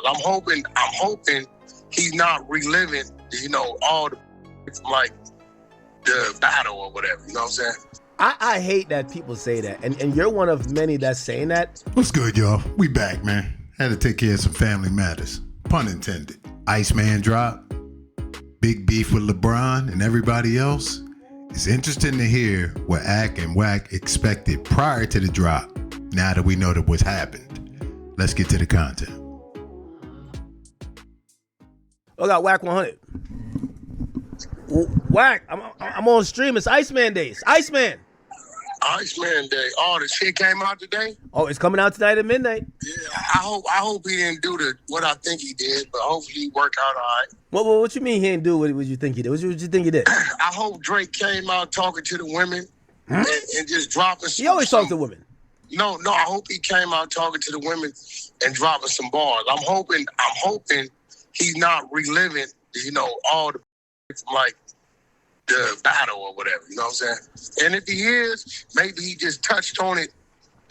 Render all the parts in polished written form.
I'm hoping he's not reliving, all the like the battle or whatever. You know what I'm saying? I hate that people say that, and you're one of many that's saying that. What's good, y'all? We back, man. Had to take care of some family matters. Pun intended. Iceman drop. Big beef with LeBron and everybody else. It's interesting to hear what Ak and Wack expected prior to the drop, now that we know that what's happened. Let's get to the content. I got Wack 100. Wack, I'm on stream. It's Iceman days. Iceman Day. Oh, the shit came out today? Oh, it's coming out tonight at midnight. Yeah, I hope he didn't do what I think he did, but hopefully he worked out all right. What you mean he didn't do what you think he did? What you think he did? I hope Drake came out talking to the women and just dropping some... He always talks to women. No, I hope he came out talking to the women and dropping some bars. I'm hoping he's not reliving, all the like the battle or whatever, you know what I'm saying? And if he is, maybe he just touched on it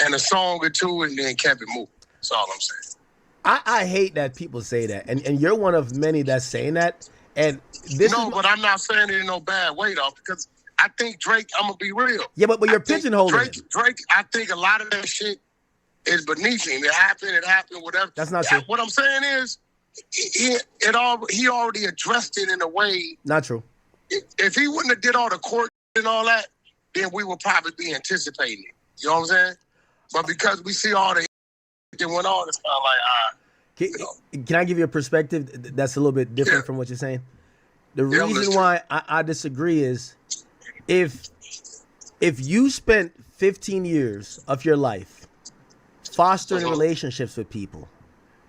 in a song or two and then kept it moving. That's all I'm saying. I hate that people say that, and you're one of many that's saying that. And but I'm not saying it in no bad way though, because I think Drake, I'm gonna be real. Yeah, but you're pigeonholing Drake, I think a lot of that shit is beneath him. It happened, whatever. That's not true. What I'm saying is, he already addressed it in a way. Not true. If he wouldn't have did all the court and all that, then we would probably be anticipating it. You know what I'm saying? But because we see all the that went on, it's kind of like, Can I give you a perspective that's a little bit different from what you're saying? The reason why I disagree is if you spent 15 years of your life fostering relationships with people,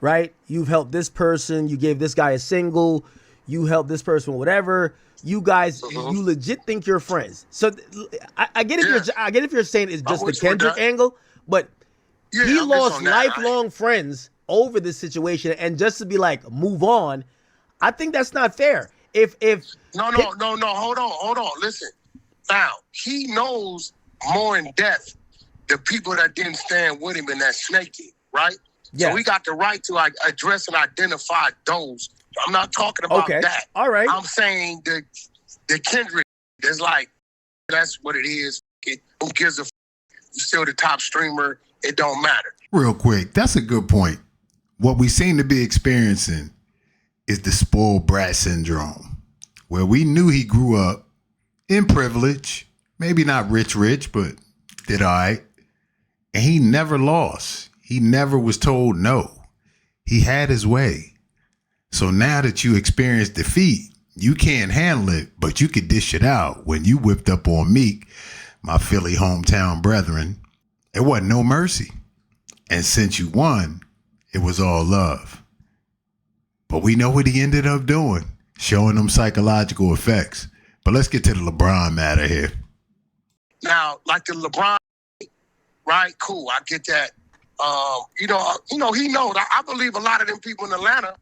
right? You've helped this person, you gave this guy a single, you helped this person with whatever. You guys, you legit think you're friends. So I get if you're saying it's just the Kendrick angle, but he lost lifelong friends over this situation, and just to be like move on, I think that's not fair. No, hold on. Listen, now he knows more in depth the people that didn't stand with him in that snake, right? Yeah. So we got the right to address and identify those. I'm not talking about that. All right. I'm saying the Kendrick is like, that's what it is. Who gives a f? You're still the top streamer. It don't matter. Real quick, that's a good point. What we seem to be experiencing is the spoiled brat syndrome, where we knew he grew up in privilege, maybe not rich, but did all right. And he never lost. He never was told no. He had his way. So now that you experience defeat, you can't handle it, but you could dish it out. When you whipped up on Meek, my Philly hometown brethren, it wasn't no mercy. And since you won, it was all love. But we know what he ended up doing, showing them psychological effects. But let's get to the LeBron matter here. Now, like the LeBron, right? Cool, I get that. He knows. I believe a lot of them people in Atlanta,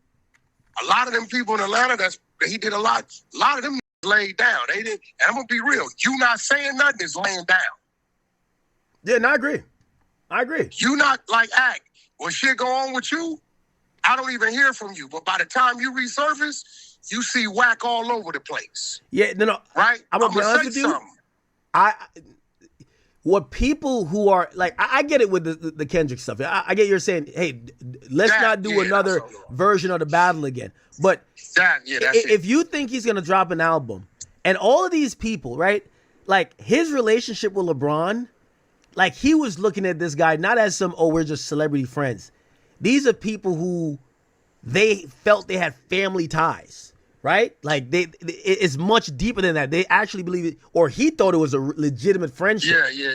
that he did a lot of them laid down. They didn't, and I'm gonna be real. You not saying nothing is laying down. Yeah, no, I agree. You not like act. When shit go on with you, I don't even hear from you. But by the time you resurface, you see Wack all over the place. Yeah, no. Right? I'm gonna be honest with you. What people who are like, I get it with the Kendrick stuff. I get you're saying, hey, let's not do another version of the battle again. But if you think he's gonna drop an album, and all of these people, right, like his relationship with LeBron, like he was looking at this guy not as some, we're just celebrity friends. These are people who they felt they had family ties, right? Like it's much deeper than that. They actually believe it, or he thought it was a legitimate friendship. Yeah.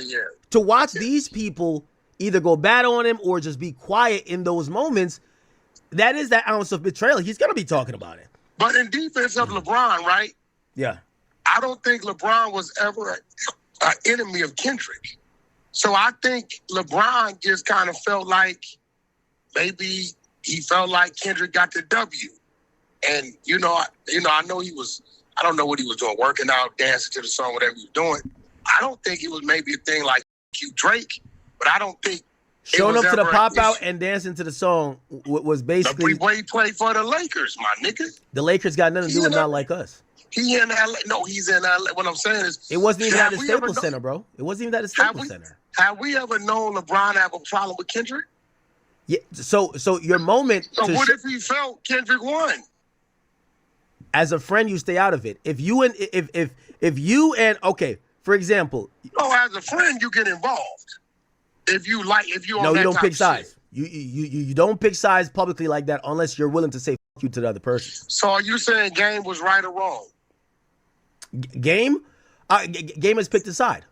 To watch these people either go bad on him or just be quiet in those moments, that is that ounce of betrayal. He's gonna be talking about it. But in defense of LeBron, right? Yeah. I don't think LeBron was ever an enemy of Kendrick. So I think LeBron just kind of felt like maybe he felt like Kendrick got the W. And, I know he was, I don't know what he was doing, working out, dancing to the song, whatever he was doing. I don't think it was maybe a thing like Drake, but I don't think Showing up to the ever pop an out issue. and dancing to the song was basically The way he played for the Lakers, my nigga. the Lakers got nothing to do with Yeah. Not Like Us. He in LA. No, he's in LA. What I'm saying is, It wasn't even at the have we ever Staples known- Center, bro. It wasn't even at the Have Staples we, Center. have we ever known LeBron have a problem with Kendrick? Yeah. So your moment So to what if he felt Kendrick won? as a friend, you stay out of it. If you and okay, for example, No, as a friend, you get involved. If you on no, that you don't type pick of sides. shit. You don't pick sides publicly like that unless you're willing to say fuck you to the other person. So are you saying Game was right or wrong? Game has picked a side.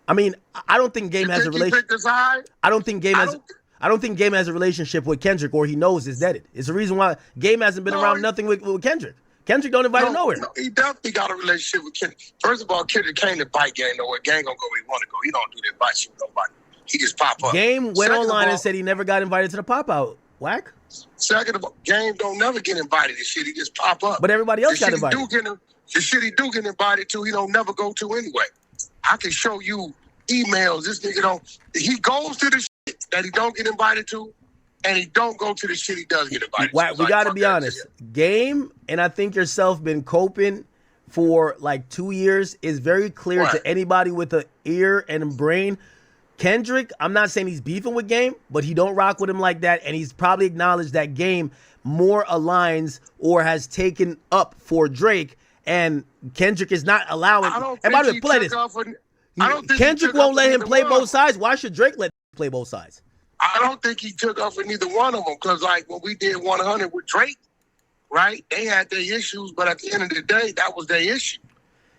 I mean, I don't think Game You has a think he relationship. picked a side? I don't think Game I has. don't- I don't think Game has a relationship with Kendrick, or he knows it's deaded. It's the reason why Game hasn't been No, around he- nothing with Kendrick. Kendrick don't invite him nowhere. No, he definitely got a relationship with Kendrick. First of all, Kendrick can't invite Game nowhere. Game gonna go where he want to go. He don't do the invite shit with nobody. He just pop up. Game went Second of online all- and said he never got invited to the pop out. Wack. Second of all, Game don't never get invited to shit. He just pop up. But everybody else The got shit he invited. the shit he do get invited to, he don't never go to anyway. I can show you emails. This nigga don't. He goes to the shit that he don't get invited to, and he don't go to the shit he does get invited Wack, to. we Like, got to fuck be that honest. shit. Game, and I think yourself been coping for like 2 years, is very clear What? to anybody with an ear and a brain. Kendrick, I'm not saying he's beefing with Game, but he don't rock with him like that, and he's probably acknowledged that Game more aligns or has taken up for Drake, and Kendrick is not allowing. I don't And by the way, think play he this. took off I don't think he Kendrick took won't off let him neither play one. both sides. Why should Drake let him play both sides? I don't think he took off for neither one of them because, like, when we did 100 with Drake, right? They had their issues, but at the end of the day, that was their issue.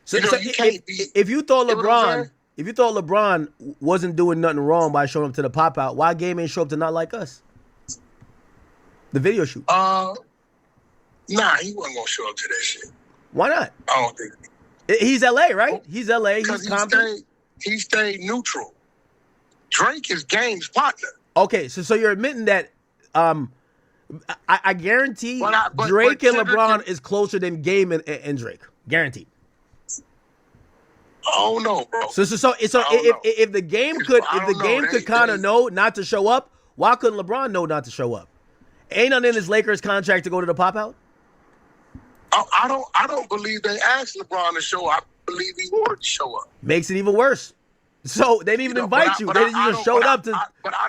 So, You know, so you can't be- if you thought You know what I'm LeBron, saying? if you thought LeBron wasn't doing nothing wrong by showing up to the pop out, why Game ain't show up to Not Like Us? The video shoot. Nah, he wasn't gonna show up to that shit. Why not? I don't think He's LA, right? He's LA. because He's Compton. he stayed neutral. Drake is Game's partner. Okay, so you're admitting that I guarantee But Drake and Kendrick LeBron can- is closer than Game and Drake. Guaranteed. Oh no, bro. So I don't know. if the game I could don't know. They- kind of they- know not to show up, why couldn't LeBron know not to show up? Ain't nothing in his Lakers contract to go to the pop out. I don't believe they asked LeBron to show up. I believe he wanted to show up. Makes it even worse. So they didn't even You know, invite but you. I- They but just I even don't- showed but I- up to. But I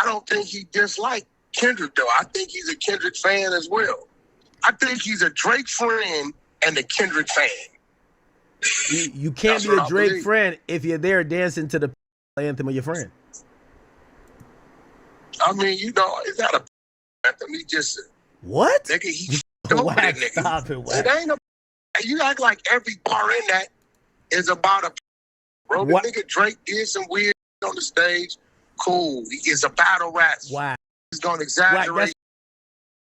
don't think he disliked Kendrick though. I think he's a Kendrick fan as well. I think he's a Drake friend and a Kendrick fan. You can't That's be a what I Drake believe. friend if you're there dancing to the anthem of your friend. I mean, you know, it's not a anthem. He just What? nigga. He dope with Wack, it, nigga. stop it, Wack. It ain't a. You act like every bar in that is about a. Bro, the What? nigga Drake did some weird on the stage. Cool. He is a battle rap. Wow. He's gonna Wack, exaggerate.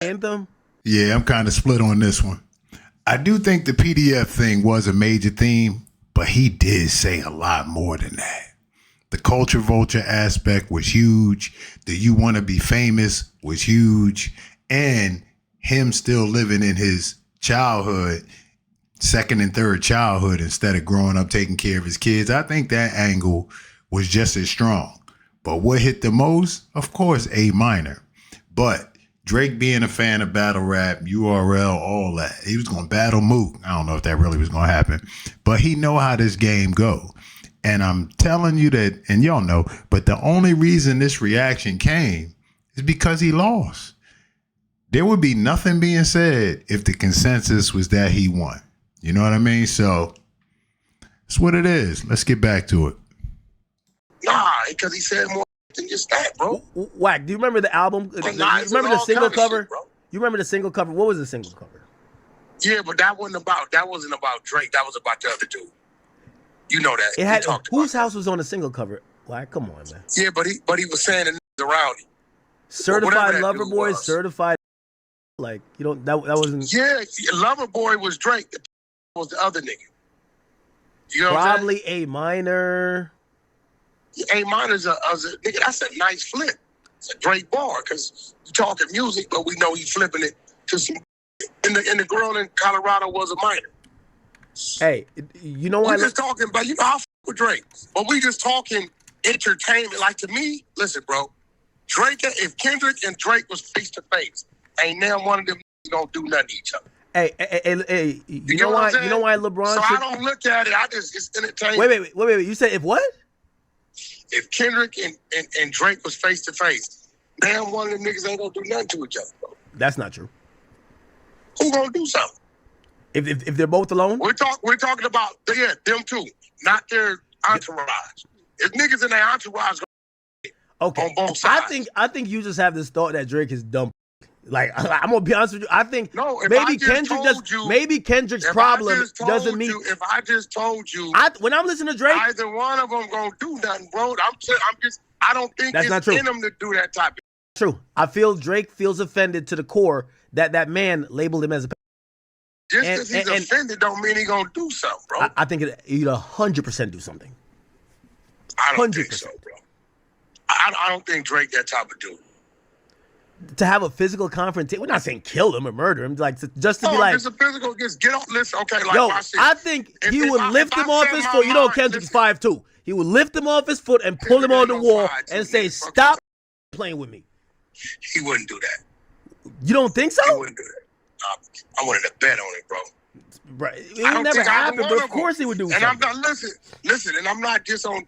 that's anthem. Yeah, I'm kind of split on this one. I do think the PDF thing was a major theme, but he did say a lot more than that. The culture vulture aspect was huge. The you want to be famous was huge. And him still living in his childhood, second and third childhood, instead of growing up taking care of his kids. I think that angle was just as strong. But what hit the most? Of course, A minor. But Drake being a fan of battle rap, URL, all that. He was going to battle Mook. I don't know if that really was going to happen. But he know how this game go. And I'm telling you that, and y'all know, but the only reason this reaction came is because he lost. There would be nothing being said if the consensus was that he won. You know what I mean? So that's what it is. Let's get back to it. Nah, because he said more than just that, bro. Wack, do you remember the album? But You nah, it's remember the all single kind of cover? shit, bro. You remember the single cover? What was the single cover? Yeah, but that wasn't about Drake. That was about the other dude. You know that. It had We talked whose about house was on the single cover? Wack, come on, man. that. Yeah, but he was saying the niggas around him. Certified that Lover dude Boy, was. certified. Like you don't that wasn't Yeah, Lover Boy was Drake. The was the other nigga. You know what I'm probably A minor. saying? A minor's a nigga. That's a nice flip. It's a great bar because you talking music, but we know he's flipping it to some. And the girl in Colorado was a minor. Hey, you know We why? just talking, but you know I fuck with Drake. But we just talking entertainment. Like to me, listen, bro. If Kendrick and Drake was face to face, ain't now one of them gonna do nothing to each other. Hey, you know why? You know why LeBron? So I don't look at it. It's entertainment. Wait. You said if what? If Kendrick and Drake was face to face, damn one of them niggas ain't gonna do nothing to each other, bro. That's not true. Who gonna do something? If they're both alone? We're talking about them two, not their entourage. If niggas in their entourage okay. on both sides. I think you just have this thought that Drake is dumb. Like I'm gonna be honest with you. I think maybe Kendrick's problem doesn't mean. If I just told you, when I'm listening to Drake, either one of them gonna do nothing, bro. I don't think that's it's in them to do that type of. True. I feel Drake feels offended to the core that man labeled him as a. Just because he's offended don't mean he gonna do something, bro. I think he'd 100% do something. I don't think so, bro. I don't think Drake that type of dude. To have a physical confrontation, we're not saying kill him or murder him, like just to be like. It's a physical. Just get off. Listen, okay, like yo, I think he would lift him off his foot. You know, Kendrick's 5'2". He would lift him off his foot and pull him on the wall and say, "Stop playing with me." He wouldn't do that. You don't think so? He wouldn't do that. I wanted to bet on it, bro. Right. It would never happen, but of course he would do something. And I'm not listen, and I'm not just on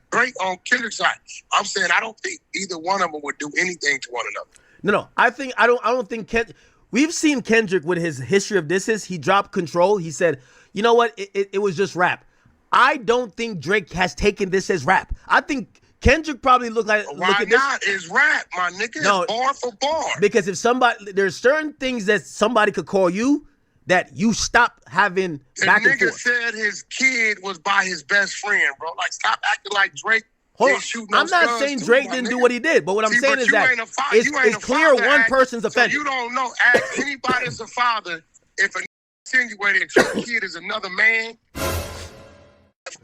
Kendrick's side. I'm saying I don't think either one of them would do anything to one another. No. I don't think we've seen Kendrick with his history of disses. He dropped Control. He said, you know what? It was just rap. I don't think Drake has taken this as rap. I think Kendrick probably look at this. It's rap, my nigga. No, it's bar for bar. Because if there's certain things that somebody could call you that you stop having back and forth. The nigga said his kid was by his best friend, bro. Like, stop acting like Drake. I'm not saying Drake didn't do what he did, but what I'm saying is that it's clear one person's offended. So you don't know. Ask anybody that's a father if an insinuated that your kid is another man.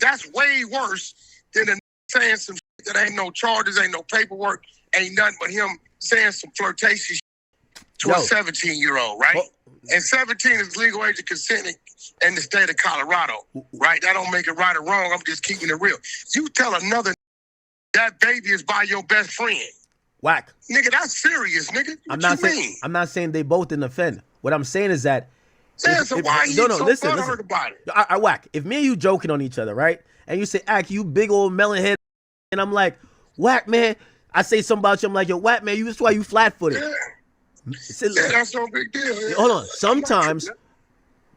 That's way worse than a saying some shit that ain't no charges, ain't no paperwork, ain't nothing but him saying some flirtatious to a 17-year-old, right? And 17 is legal age of consent in the state of Colorado, right? That don't make it right or wrong. I'm just keeping it real. You tell another that baby is by your best friend. Wack. Nigga, that's serious, nigga. I'm not saying they both didn't offend. What I'm saying is that listen. About it? I Wack. If me and you joking on each other, right? And you say, Ack, you big old melon head, and I'm like, Wack, man. I say something about you. I'm like, yo, Wack, man, that's why you flat-footed. Yeah, that's no big deal. Yeah. Hold on. Sometimes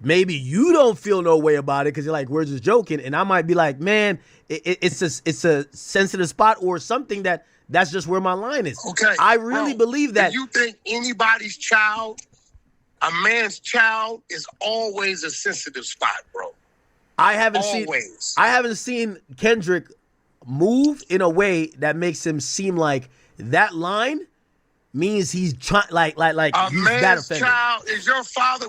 maybe you don't feel no way about it because you're like, we're just joking. And I might be like, man, it's a sensitive spot or something that's just where my line is. Okay. I really believe that. Do you think anybody's child, a man's child, is always a sensitive spot, bro? I haven't seen Kendrick move in a way that makes him seem like that line means he's trying like he's that offended. Child,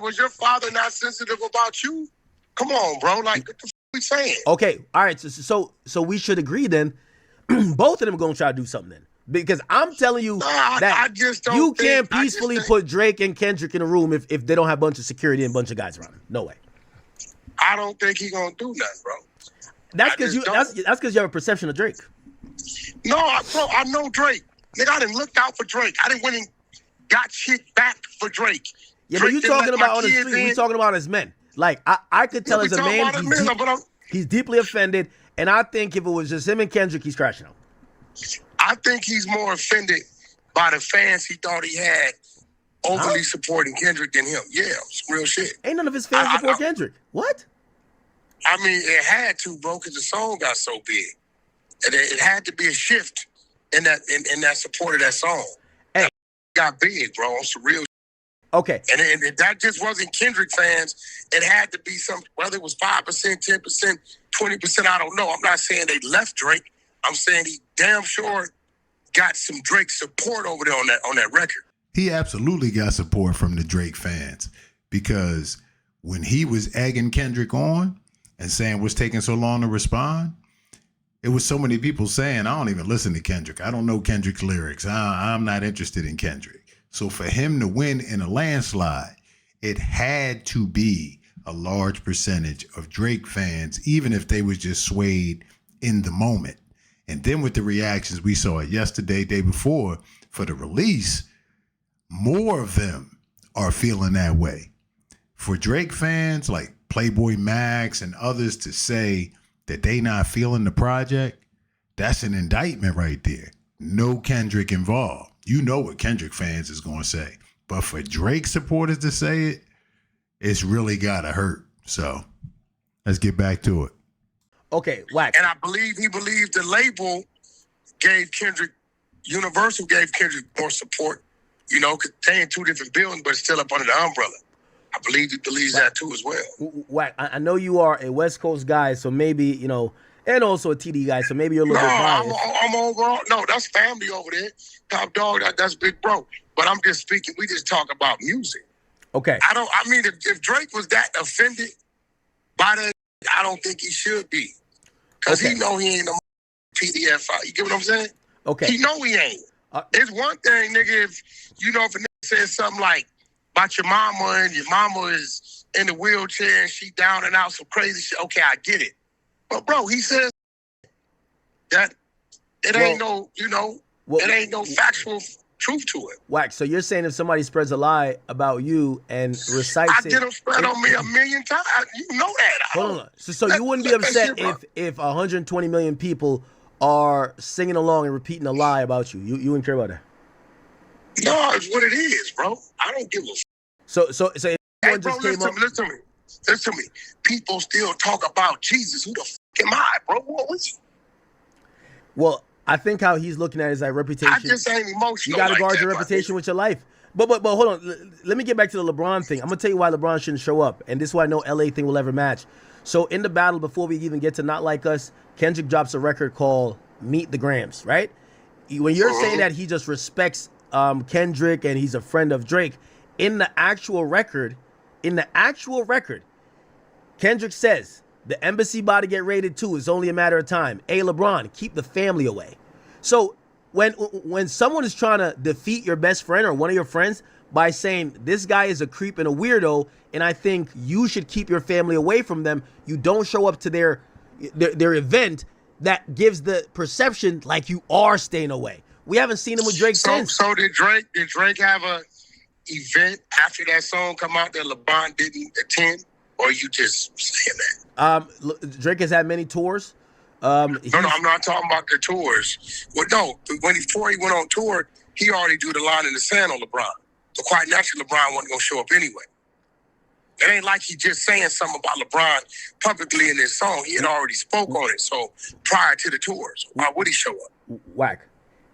was your father not sensitive about you? Come on, bro. Like, what the f*** we saying? Okay, all right. So we should agree then. Both of them are gonna try to do something then, because I'm telling you that you can't peacefully put Drake and Kendrick in a room if they don't have a bunch of security and a bunch of guys around them. No way. I don't think he's gonna do nothing, bro. That's because you have a perception of Drake. No, I know Drake. Nigga, I done looked out for Drake. I done went and got shit back for Drake. Yeah, but you talking about on the street. We talking about as men. Like, I could tell as a man, he's deeply offended. And I think if it was just him and Kendrick, he's crashing out. I think he's more offended by the fans he thought he had overly supporting Kendrick than him. Yeah, it's real shit. Ain't none of his fans support Kendrick. What? I mean, it had to, bro, because the song got so big. And it had to be a shift in that support of that song. Hey. That got big, bro. It's real. Okay. And that just wasn't Kendrick fans. It had to be some, whether it was 5%, 10%, 20%, I don't know. I'm not saying they left Drake. I'm saying he damn sure got some Drake support over there on that record. He absolutely got support from the Drake fans, because when he was egging Kendrick on and saying what's taking so long to respond, it was so many people saying, I don't even listen to Kendrick. I don't know Kendrick's lyrics. I'm not interested in Kendrick. So for him to win in a landslide, it had to be a large percentage of Drake fans, even if they was just swayed in the moment. And then with the reactions we saw yesterday, day before for the release, more of them are feeling that way. For Drake fans like Playboy Max and others to say that they not feeling the project, that's an indictment right there. No Kendrick involved. You know what Kendrick fans is going to say. But for Drake supporters to say it, it's really got to hurt. So let's get back to it. Okay, Wack. And I believe he believed the label gave Kendrick, Universal gave Kendrick more support, you know, because they in two different buildings, but still up under the umbrella. I believe he believes that too as well. Wack, I know you are a West Coast guy, so maybe, you know, and also a TD guy, so maybe you're a little bit biased. I'm overall. No, that's family over there. Top dog, that's big bro. But I'm just speaking, we just talk about music. Okay. I mean, if Drake was that offended by that, I don't think he should be. Because he know he ain't no PDF. You get what I'm saying? Okay. He know he ain't. It's one thing, nigga, if a nigga says something like about your mama and your mama is in the wheelchair and she down and out some crazy shit. Okay, I get it. But bro, he says that it ain't no, you know, it ain't no factual truth to it. Wack, so you're saying if somebody spreads a lie about you and recites it... I get them spread on me a million times. You know that. Hold on. So you wouldn't be upset if 120 million people are singing along and repeating a lie about you. You wouldn't care about that? No, it's what it is, bro. I don't give a f***. So if hey, bro, listen to me. People still talk about Jesus. Who the f*** am I, bro? What was he? Well, I think how he's looking at his reputation. I just ain't emotional. You got to like guard that, your reputation with your life. But hold on. Let me get back to the LeBron thing. I'm gonna tell you why LeBron shouldn't show up, and this is why no LA thing will ever match. So in the battle, before we even get to Not Like Us, Kendrick drops a record called Meet the Grams. Right? When you're saying that he just respects Kendrick and he's a friend of Drake, in the actual record, Kendrick says the embassy about to get raided too. It's only a matter of time. Hey, LeBron, keep the family away. So when someone is trying to defeat your best friend or one of your friends by saying this guy is a creep and a weirdo, and I think you should keep your family away from them, you don't show up to their event, that gives the perception like you are staying away. We haven't seen him with Drake since. So did Drake have a event after that song come out that LeBron didn't attend, or you just saying that? Drake has had many tours. No, I'm not talking about the tours. Well, no, before he went on tour, he already drew the line in the sand on LeBron. So quite naturally, LeBron wasn't going to show up anyway. It ain't like he just saying something about LeBron publicly in this song. He had already spoke on it. So prior to the tours, why would he show up? Wack.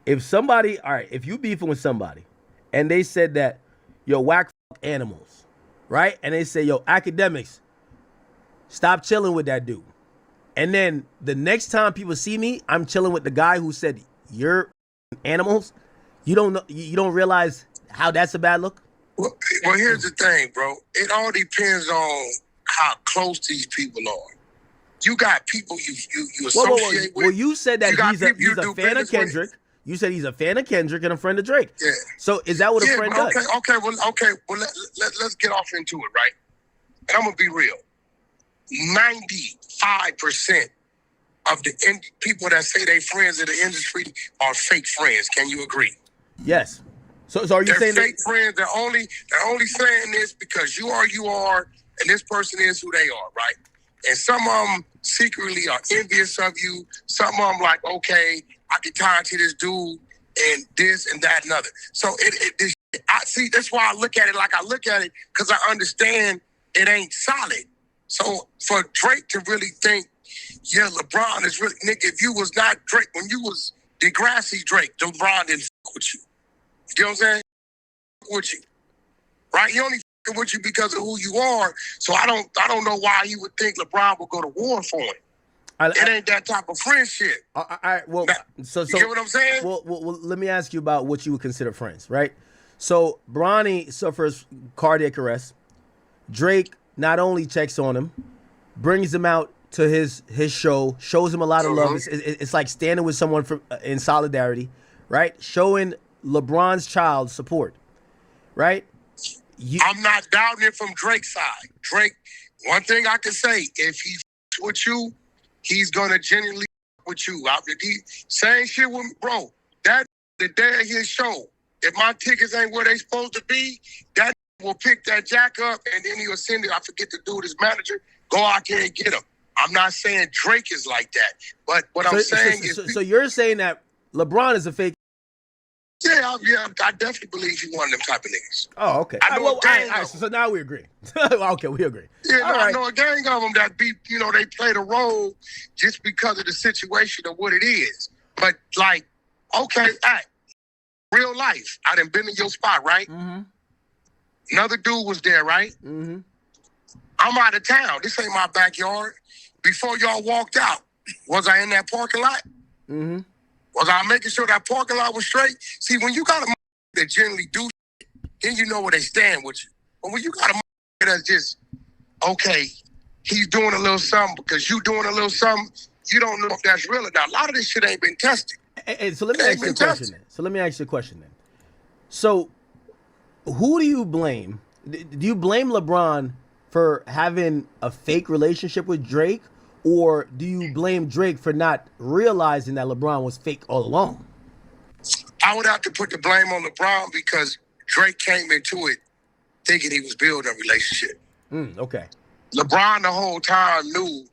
If you beefing with somebody and they said that, yo, Wack animals, right? And they say, yo, Akademiks, stop chilling with that dude. And then the next time people see me, I'm chilling with the guy who said you're animals. You don't realize how that's a bad look? Well, here's the thing, bro. It all depends on how close these people are. You got people you associate with. Well, you said that he's a fan of Kendrick. You said he's a fan of Kendrick and a friend of Drake. Yeah. So is that what a friend does? Okay. Well, let's get off into it, right? And I'm gonna be real. 95% of the people that say they friends in the industry are fake friends. Can you agree? Yes. So are you saying fake friends? They're only saying this because you are, and this person is who they are, right? And some of them secretly are envious of you. Some of them like, okay, I can tie to this dude and this and that and other. So I see. That's why I look at it like I look at it, because I understand it ain't solid. So for Drake to really think, yeah, LeBron is really, nigga, if you was not Drake, when you was Degrassi Drake, LeBron didn't fuck with you. You know what I'm saying? With you. Right? He only fucking with you because of who you are. So I don't know why he would think LeBron would go to war for him. It ain't that type of friendship. Well, so you get what I'm saying? Well, let me ask you about what you would consider friends, right? So Bronny suffers cardiac arrest. Drake not only checks on him, brings him out to his show, shows him a lot of love. It's like standing with someone in solidarity, right? Showing LeBron's child support, right? I'm not doubting it from Drake's side. Drake, one thing I can say, if he's with you, he's gonna genuinely with you. Same shit with me, bro. That the day of his show. If my tickets ain't where they supposed to be, that will pick that jack up and then he'll send it. I forget to do his manager. Go out there and get him. I'm not saying Drake is like that, but what I'm saying is. So you're saying that LeBron is a fake? Yeah, I definitely believe he's one of them type of niggas. Oh, okay. All right, so now we agree. Okay, we agree. Yeah, I know a gang of them that they play the role just because of the situation of what it is. But like, okay, real life. I done been in your spot, right? Mm-hmm. Another dude was there, right? Mm-hmm. I'm out of town. This ain't my backyard. Before y'all walked out, was I in that parking lot? Mm-hmm. Was I making sure that parking lot was straight? See, when you got a that generally do, then you know where they stand with you. But when you got a that's just, okay, he's doing a little something because you doing a little something, you don't know if that's real or not. A lot of this shit ain't been tested. So let me ask you a question then. So who do you blame? Do you blame LeBron for having a fake relationship with Drake? Or do you blame Drake for not realizing that LeBron was fake all along? I would have to put the blame on LeBron because Drake came into it thinking he was building a relationship. Okay. LeBron the whole time knew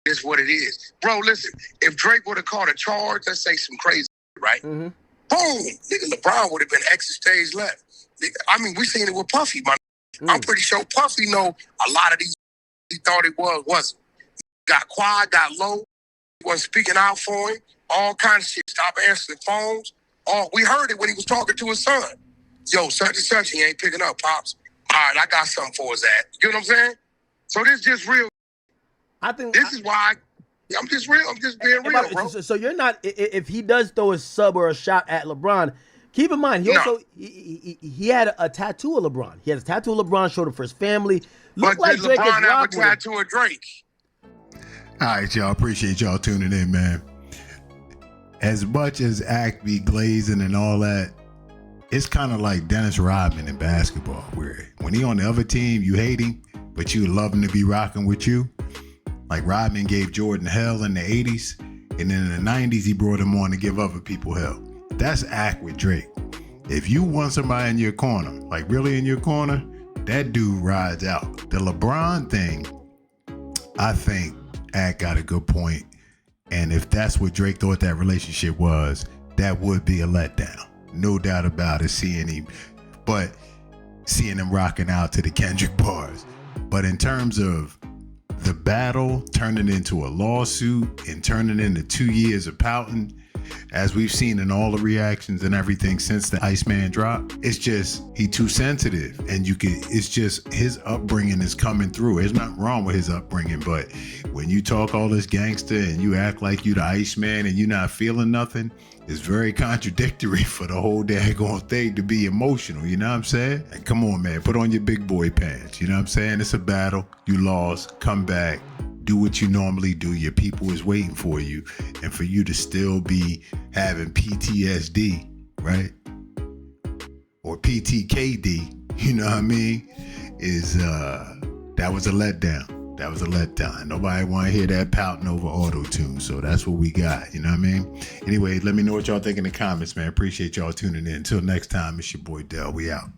this what it is. Bro, listen, if Drake would have caught a charge, let's say some crazy, right? Mm-hmm. Boom, nigga, LeBron would have been exit stage left. I mean, we seen it with Puffy, man. I'm pretty sure Puffy know a lot of these he thought it wasn't. Got quiet, got low, wasn't speaking out for him, all kinds of shit. Stop answering phones. We heard it when he was talking to his son. Yo, such and such, he ain't picking up, Pops. All right, I got something for his ass. You know what I'm saying? So this is just real. I think this is why I'm just real. I'm just being real, bro. So you're not, if he does throw a sub or a shot at LeBron, keep in mind, he had a tattoo of LeBron. He had a tattoo of LeBron, showed it for his family. But like did Drake LeBron have a tattoo of Drake? All right, y'all. Appreciate y'all tuning in, man. As much as Act be glazing and all that, it's kind of like Dennis Rodman in basketball, where when he on the other team, you hate him, but you love him to be rocking with you. Like Rodman gave Jordan hell in the 80s, and then in the 90s, he brought him on to give other people hell. That's Act with Drake. If you want somebody in your corner, like really in your corner, that dude rides out. The LeBron thing, I think Act got a good point. And if that's what Drake thought that relationship was, that would be a letdown. No doubt about it, seeing him rocking out to the Kendrick bars. But in terms of the battle turning into a lawsuit and turning into 2 years of pouting, as we've seen in all the reactions and everything since the Iceman drop, it's just he too sensitive, and it's just his upbringing is coming through. There's nothing wrong with his upbringing, but when you talk all this gangster and you act like you the Iceman and you're not feeling nothing, it's very contradictory for the whole daggone thing to be emotional. You know what I'm saying? And come on, man, put on your big boy pants. You know what I'm saying? It's a battle. You lost. Come back. Do what you normally do. Your people is waiting for you, and for you to still be having PTSD, right? Or PTKD, you know what I mean? That was a letdown. That was a letdown. Nobody want to hear that pouting over auto-tune, so that's what we got, you know what I mean? Anyway, let me know what y'all think in the comments, man. Appreciate y'all tuning in. Until next time, it's your boy Dell. We out.